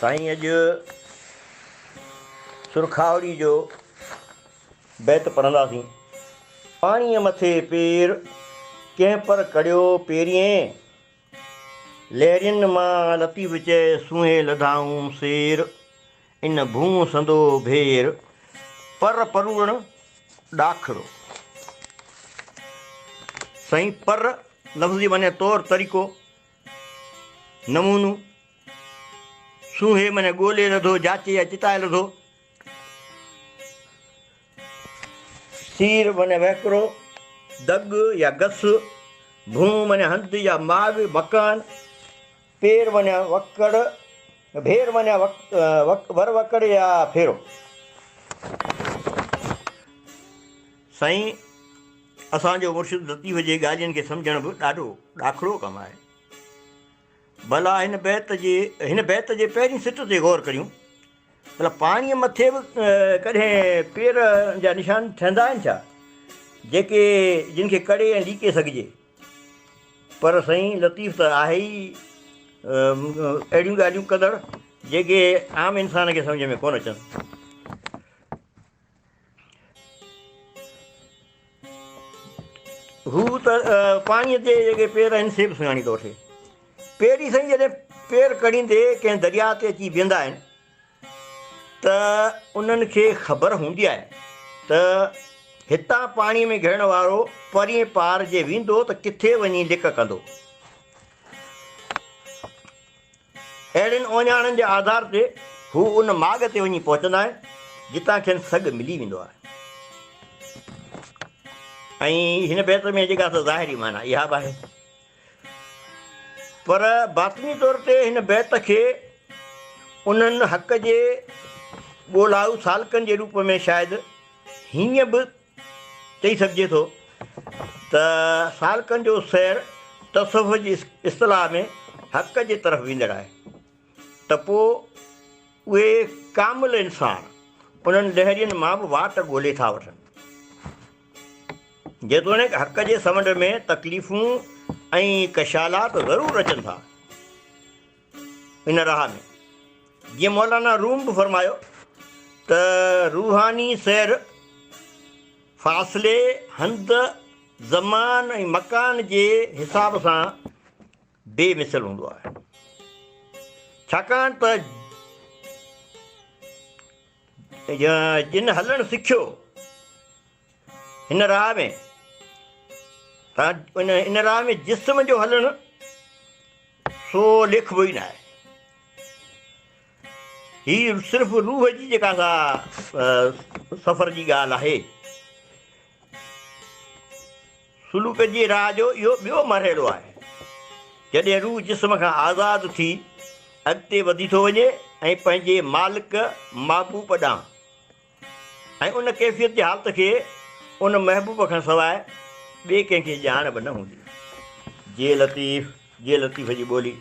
साईं अॼु सुरखावड़ी जो बैत पढ़ंदासीं। पाणीअ मथे पेर कंहिं पर कड़ियो पेरिएं, लहरियुनि मां लतीफ़ चए सूंहें लधाऊं सेर, इन भूं संदो भेर पर परूण ॾाखिड़ो। साईं पर लफ़्ज़ी माने तौरु तरीक़ो, नमूनो। सूंहे माने ॻोल्हे लधो, जाचे या चिताए लधो। सीर माने वहिकिरो, दग या गस। भूं माने हंधि या माग, मकान। पेर माने वकड़, भेर माने वर वकड़ या फेरो। साईं असांजो मुर्शिद लतीफ़ जे ॻाल्हियुनि खे सम्झण बि ॾाढो ॾाखिड़ो कमु आहे। भला हिन बैत जे पहिरीं सिट ते गौर करियूं। भला पाणीअ मथे बि कॾहिं पेर जा निशान ठहंदा आहिनि छा, जिन खे कड़े ऐं लीके सघिजे? पर साईं लतीफ़ त आहे ई अहिड़ियूं ॻाल्हियूं कंदड़ जेके आम इंसान खे सम्झ में कोन अचनि। हू त पाणीअ ते जेके पेर आहिनि से बि सुञाणी थो वठे। पहिरीं साईं जॾहिं पेर कढ़ींदे कंहिं दरिया ते अची बीहंदा आहिनि त उन्हनि खे ख़बर हूंदी आहे त हितां पाणीअ में घिरण वारो परीं पार जे वेंदो त किथे वञी लिक कंदो। अहिड़ियुनि ओञाणनि जे आधार ते हू उन माग ते वञी पहुचंदा आहिनि जितां खेनि सॻु मिली वेंदो आहे। ऐं हिन बैत में जेका त ज़ाहिरी माना इहा बि आहे, पर बातनी तौर ते हिन बैत खे उन्हनि हक़ जे ॻोल्हाऊ सालकनि जे रूप में शायदि हीअं बि चई सघिजे थो त सालकनि जो सैर तसव्वुफ़ जी इस्तिलाह में हक़ जे तरफ़ वेंदड़ आहे, त पोइ उहे कामिल इंसान उन्हनि लहरियुनि मां बि वाट ॻोल्हे था वठनि। जेतोणीकि हक़ जे समुंड में तकलीफ़ूं ऐं कशालात ज़रूरु अचनि था इन राह में। जीअं मौलाना रूम बि फरमायो त रूहानी सैर फ़ासिले, हंध, ज़मान ऐं मकान जे हिसाब सां बेमिसल हूंदो आहे, छाकाणि त जिन हलणु सिखियो हिन राह में, इन राह में जिस्म जो हलणु सो लिखिबो ई न आहे। हीअ सिर्फ़ु रूह जी जेका सा सफ़र जी ॻाल्हि आहे। सुलूक जी राह जो इहो ॿियो मरहलो आहे, जॾहिं रूह जिस्म खां आज़ादु थी अॻिते वधी थो वञे ऐं पंहिंजे मालिक महबूब ॾांहुं, ऐं उन कैफ़ियत जी हालत खे उन महबूब खां सवाइ ॿिए कंहिंखे ॼाण बि न हूंदी। जे लतीफ़ जी ॿोली।